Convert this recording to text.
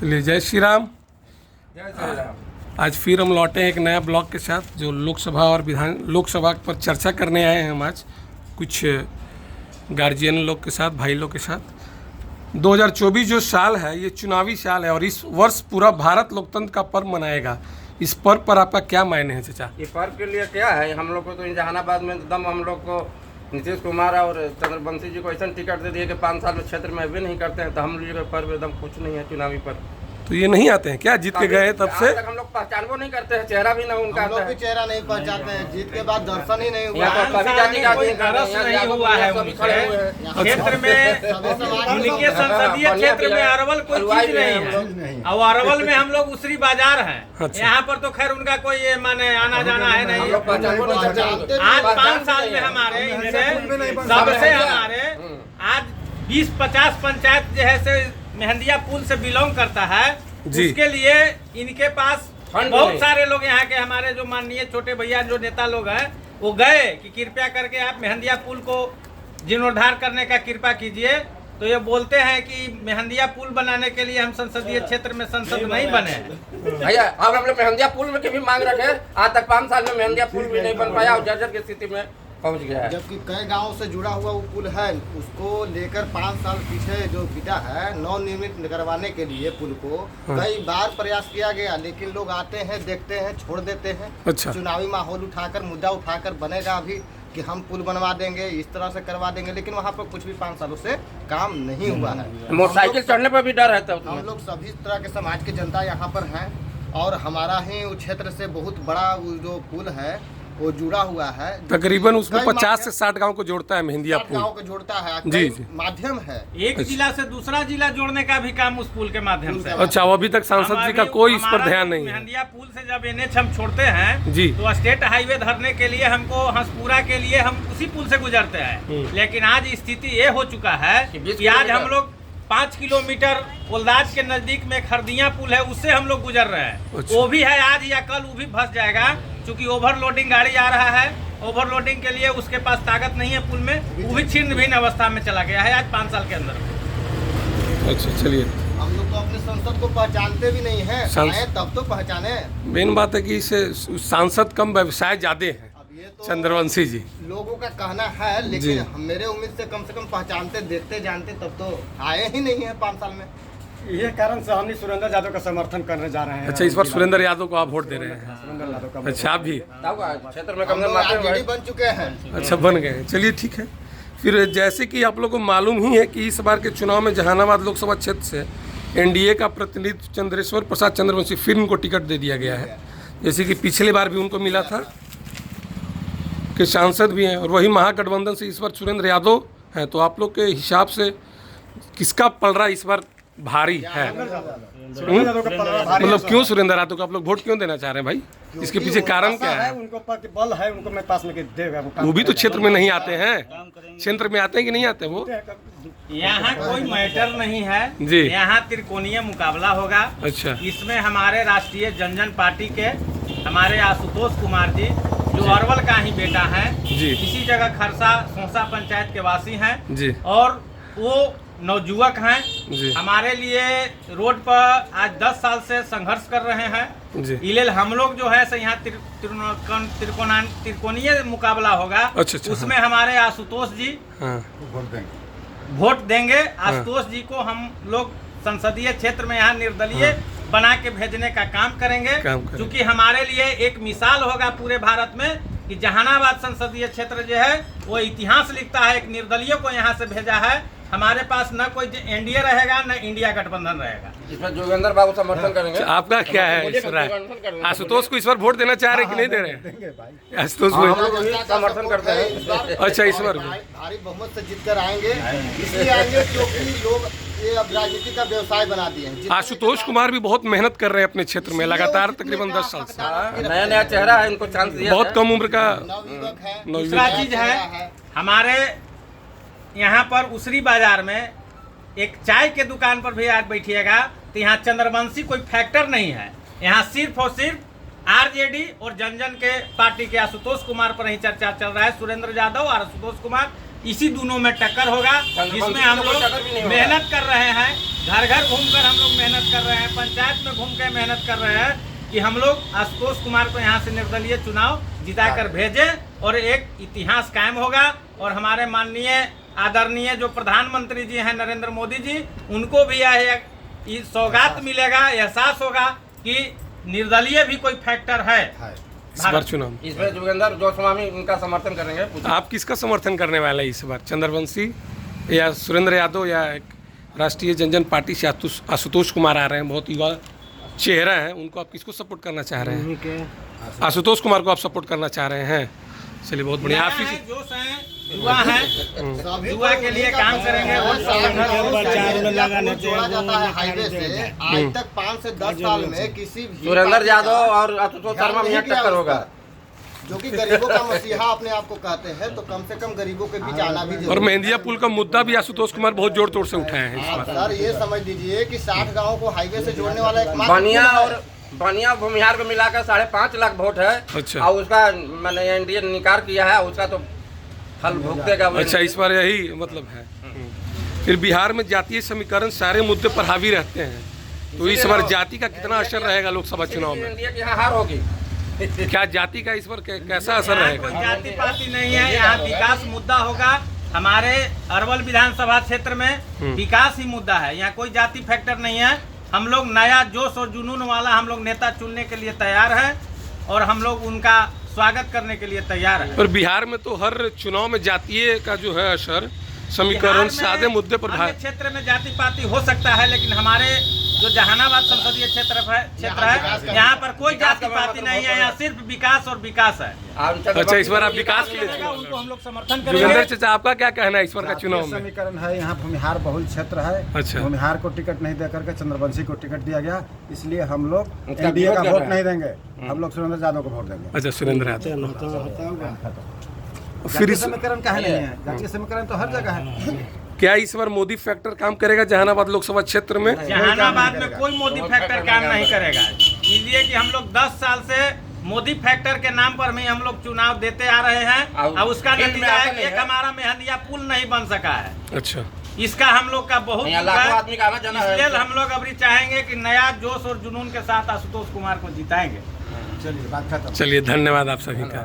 चलिए, जय श्री राम। जय श्री राम। आज फिर हम लौटे हैं एक नया ब्लॉग के साथ, जो लोकसभा पर चर्चा करने आए हैं हम आज कुछ गार्जियन लोग के साथ, भाई लोग के साथ। 2024 जो साल है ये चुनावी साल है और इस वर्ष पूरा भारत लोकतंत्र का पर्व मनाएगा। इस पर्व पर आपका क्या मायने है चाचा? ये पर्व के लिए क्या है, हम लोग को तो जहानाबाद में एकदम हम लोग को नीतीश कुमार और चंद्रवंशी जी को ऐसा टिकट दे दिए कि 5 साल में क्षेत्र में भी नहीं करते हैं, तो हम लोग का पर्व एकदम कुछ नहीं है चुनावी पर्व। तो ये नहीं आते हैं क्या? जीत के गए तब से तक हम लोग पहचानबो नहीं करते हैं, चेहरा भी नहीं उनका, हम लोग भी चेहरा नहीं पहचानते हैं। जीत के बाद दर्शन ही नहीं हुआ। यहाँ तो सभी जाति का आदमी नहीं हुआ है उनसे। क्षेत्र में उनके संसदीय क्षेत्र में अरवल कोई चीज नहीं है, और अरवल में हम लोग उसरी बाजार हैं। अच्छा। यहाँ पर तो खैर उनका कोई ये माने आना जाना है नहीं। आज 5 साल में हमारे इनसे सबसे हमारे आज 20-50 पंचायत जो है से मेहंदिया पुल से बिलोंग करता है, उसके लिए इनके पास बहुत सारे लोग यहाँ के हमारे जो माननीय छोटे भैया जो नेता लोग हैं वो गए कि कृपया करके आप मेहंदिया पुल को जीर्णोद्धार करने का कृपा कीजिए। तो ये बोलते हैं कि मेहंदिया पुल बनाने के लिए हम संसदीय क्षेत्र में संसद नहीं बने। भैया अब हम लोग मेहंदिया पुल में की भी मांग रखे, आज तक 5 साल में मेहंदिया पुल भी नहीं बन पाया और जर्जर की स्थिति में पहुंच गया है। जबकि कई गांवों से जुड़ा हुआ वो पुल है, उसको लेकर 5 साल पीछे जो बीता है नवनिर्मित करवाने के लिए पुल को कई बार प्रयास किया गया, लेकिन लोग आते हैं, देखते हैं, छोड़ देते हैं। अच्छा। चुनावी माहौल उठाकर, मुद्दा उठाकर बनेगा अभी कि हम पुल बनवा देंगे, इस तरह से करवा देंगे, लेकिन वहाँ पर कुछ भी 5 सालों से काम नहीं हुआ है। मोटरसाइकिल चढ़ने पर भी डर रहता है। हम लोग सभी तरह के समाज की जनता यहाँ पर है और हमारा ही उस क्षेत्र से बहुत बड़ा वो जो पुल है वो जुड़ा हुआ है। तकरीबन उसमें 50 से 60 गांव को जोड़ता है मेहंदिया पुल। गांव को जोड़ता है, जी। माध्यम है। एक जिला से दूसरा जिला जोड़ने का भी काम उस पुल के माध्यम से। अच्छा, वो अभी तक सांसद जी का कोई इस पर ध्यान नहीं है। मेहंदिया पुल से जब NH हम छोड़ते हैं जी, तो स्टेट हाईवे धरने के लिए हमको हंसपुरा के लिए हम उसी पुल से गुजरते हैं। लेकिन आज स्थिति ये हो चूका है कि आज हम लोग 5 किलोमीटर कोलदाज के नजदीक में खरदिया पुल है, उससे हम लोग गुजर रहे हैं। अच्छा। वो भी है आज या कल वो भी फंस जाएगा, क्योंकि ओवरलोडिंग गाड़ी आ रहा है। ओवरलोडिंग के लिए उसके पास ताकत नहीं है पुल में, वो भी छिन्न भिन्न अवस्था में चला गया है आज 5 साल के अंदर। अच्छा चलिए, हम लोग तो अपने संसद को पहचानते भी नहीं है, आए तब तो पहचाने। मेन बात है कि इसे सांसद कम, व्यवसाय ज्यादा है। अब ये तो चंद्रवंशी जी लोगों का कहना है, लेकिन मेरे उम्मीद से कम पहचानते, देखते, जानते तब तो आए ही नहीं है 5 साल में। ये कारण से हम सुरेंद्र यादव का समर्थन करने जा रहे हैं। अच्छा, इस बार सुरेंद्र यादव को आप वोट दे रहे हैं? सुरेंद्र यादव का अच्छा, आप भी क्षेत्र में हम लोग RJD बन चुके हैं। अच्छा, बन गए हैं। चलिए ठीक है। फिर जैसे कि आप लोग को मालूम ही है कि इस बार के चुनाव में जहानाबाद लोकसभा क्षेत्र से NDA का प्रतिनिधि चंद्रेश्वर प्रसाद चंद्रवंशी फिर उनको टिकट दे दिया गया है, जैसे कि पिछले बार भी उनको मिला था कि सांसद भी हैं, और वही महागठबंधन से इस बार सुरेंद्र यादव हैं। तो आप लोग के हिसाब से किसका पलड़ा इस बार भारी है? मतलब क्यों सुरेंद्र यादव को आप लोग वोट क्यों देना चाह रहे हैं भाई? इसके पीछे कारण क्या है? उनको बल है, उनको मैं पास में देगा। वो भी तो क्षेत्र में नहीं आते हैं, क्षेत्र में आते हैं कि नहीं आते वो? यहाँ कोई मैटर नहीं है जी। यहाँ त्रिकोणीय मुकाबला होगा। अच्छा। इसमें हमारे राष्ट्रीय जनजन पार्टी के हमारे आशुतोष कुमार जी जो अरवल का ही बेटा है जी, इसी जगह खरसा सोसा पंचायत के वासी हैं जी, और वो नवजुवक हैं जी, हमारे लिए रोड पर आज 10 साल से संघर्ष कर रहे हैं जी। इलेल हम लोग जो है यहाँ त्रिकोणीय मुकाबला होगा। अच्छा, उसमें हमारे आशुतोष जी हाँ, वोट देंगे। आशुतोष जी को हम लोग संसदीय क्षेत्र में यहाँ निर्दलीय बना के भेजने का काम करेंगे, क्योंकि हमारे लिए एक मिसाल होगा पूरे भारत में कि जहानाबाद संसदीय क्षेत्र जो है वो इतिहास लिखता है, एक निर्दलीय को यहाँ से भेजा है। हमारे पास न कोई NDA रहेगा न इंडिया गठबंधन रहेगा। इसमें जोगेंद्र बाबू समर्थन करेंगे। आपका क्या है इस बार? आशुतोष को इस बार वोट देना चाह रहे कि नहीं दे रहे हैं? आशुतोष हम को लोग समर्थन करते हैं। अच्छा, इस बार भारी बहुमत से जीत कर आएंगे, इसलिए आएंगे क्योंकि लोग ये अब राजनीति का व्यवसाय बना दिए हैं। आशुतोष कुमार भी बहुत मेहनत कर रहे हैं अपने क्षेत्र में लगातार, तकरीबन 10 साल से। नया नया चेहरा है, इनको चांस दिया बहुत कम उम्र का नवयुवक है। दूसरा चीज है हमारे यहाँ पर उसरी बाजार में एक चाय के दुकान पर भी आज बैठिएगा तो यहाँ चंद्रवंशी कोई फैक्टर नहीं है। यहाँ सिर्फ और सिर्फ RJD और जनजन के पार्टी के आशुतोष कुमार पर ही चर्चा चल रहा है। सुरेंद्र यादव और आशुतोष कुमार, इसी दोनों में टक्कर होगा, जिसमें हम लोग मेहनत कर रहे हैं। घर घर घूमकर हम लोग मेहनत कर रहे हैं। देश में घूम के मेहनत कर रहे हैं कि हम लोग आशुतोष कुमार को यहाँ से निर्दलीय चुनाव जिताकर भेजें और एक इतिहास कायम होगा। और हमारे माननीय आदरणीय जो प्रधानमंत्री जी हैं नरेंद्र मोदी जी, उनको भी यह सौगात मिलेगा, एहसास होगा कि निर्दलीय भी कोई फैक्टर है इस बार चुनाव। इस बार जोगेंद्र गोस्वामी उनका समर्थन करेंगे। आप किसका समर्थन करने वाले हैं इस बार, चंद्रवंशी या सुरेंद्र यादव या राष्ट्रीय जनजन पार्टी से आशुतोष कुमार आ रहे हैं, बहुत युवा चेहरा है, उनको आप किसको सपोर्ट करना चाह रहे हैं? आशुतोष कुमार को आप सपोर्ट करना चाह रहे हैं। चलिए बहुत बढ़िया। आप जोश हैं, युवा हैं, युवा के लिए काम करेंगे। जोड़ा जाता है हाईवे से, आज तक 5 से 10 साल में किसी भी सुरेंद्र यादव और आशुतोष शर्मा में टक्कर होगा, जो कि गरीबों का मसीहा अपने आप को कहते हैं, तो कम से कम गरीबों के बीच आना भी और जरूरी है। मेहंदिया पुल का मुद्दा भी आशुतोष कुमार बहुत जोर तोड़ से उठाए हैं इस बार। सर ये समझ लीजिए कि 60 गाँव को हाईवे से जोड़ने वाला एक बनिया और बनिया भूमिहार को मिलाकर 5.5 लाख वोट है। अच्छा। और उसका मैंने एनडीए निकार किया है, उसका तो फल भुगतेगा। अच्छा, इस बार यही मतलब है। फिर बिहार में जातीय समीकरण सारे मुद्दे पर हावी रहते हैं, तो इस बार जाति का कितना असर रहेगा लोकसभा चुनाव में? एनडीए की यहाँ हार होगी। क्या जाति का इस पर कैसा असर यहाँ रहेगा? कोई जाति पाति नहीं है, यहाँ विकास मुद्दा होगा। हमारे अरवल विधानसभा क्षेत्र में विकास ही मुद्दा है, यहाँ कोई जाति फैक्टर नहीं है। हम लोग नया जोश और जुनून वाला हम लोग नेता चुनने के लिए तैयार हैं और हम लोग उनका स्वागत करने के लिए तैयार हैं। पर बिहार में तो हर चुनाव में जातीय का जो है असर समीकरण सादे मुद्दे पर अन्य क्षेत्र में जाति पाति हो सकता है, लेकिन हमारे जो जहानाबाद संसदीय क्षेत्र है, यहाँ पर कोई जाति पाति नहीं है, यहाँ सिर्फ विकास और विकास है। अच्छा, इस बार आप विकास के लिए उनको हम लोग समर्थन जोगेंद्र करेंगे। चाचा, आपका क्या कहना है इस बार का चुनाव में? समीकरण है, यहाँ भूमिहार बहुल क्षेत्र है। अच्छा। भूमिहार को टिकट नहीं देकर के चंद्रवंशी को टिकट दिया गया, इसलिए हम लोग उनका एनडीए का विरोध वोट कर नहीं देंगे, हम लोग सुरेंद्र यादव को वोट देंगे। अच्छा, सुरेंद्र यादव। फिर जातीय इस समीकरण कहा नहीं है, जातीय समीकरण तो हर जगह है। क्या इस बार मोदी फैक्टर काम करेगा जहानाबाद लोकसभा क्षेत्र में? जहानाबाद में कोई मोदी फैक्टर काम नहीं करेगा, इसलिए कि हम लोग 10 साल से मोदी फैक्टर के नाम पर ही हम लोग चुनाव देते आ रहे हैं और उसका नतीजा है कि एक हमारा मेहंदिया पुल नहीं बन सका है। अच्छा, इसका हम लोग का बहुत लाखों आदमी का आना जाना है। इसलिए हम लोग अभी चाहेंगे कि नया जोश और जुनून के साथ आशुतोष कुमार को जिताएंगे। चलिए बात खत्म। चलिए धन्यवाद आप सभी का।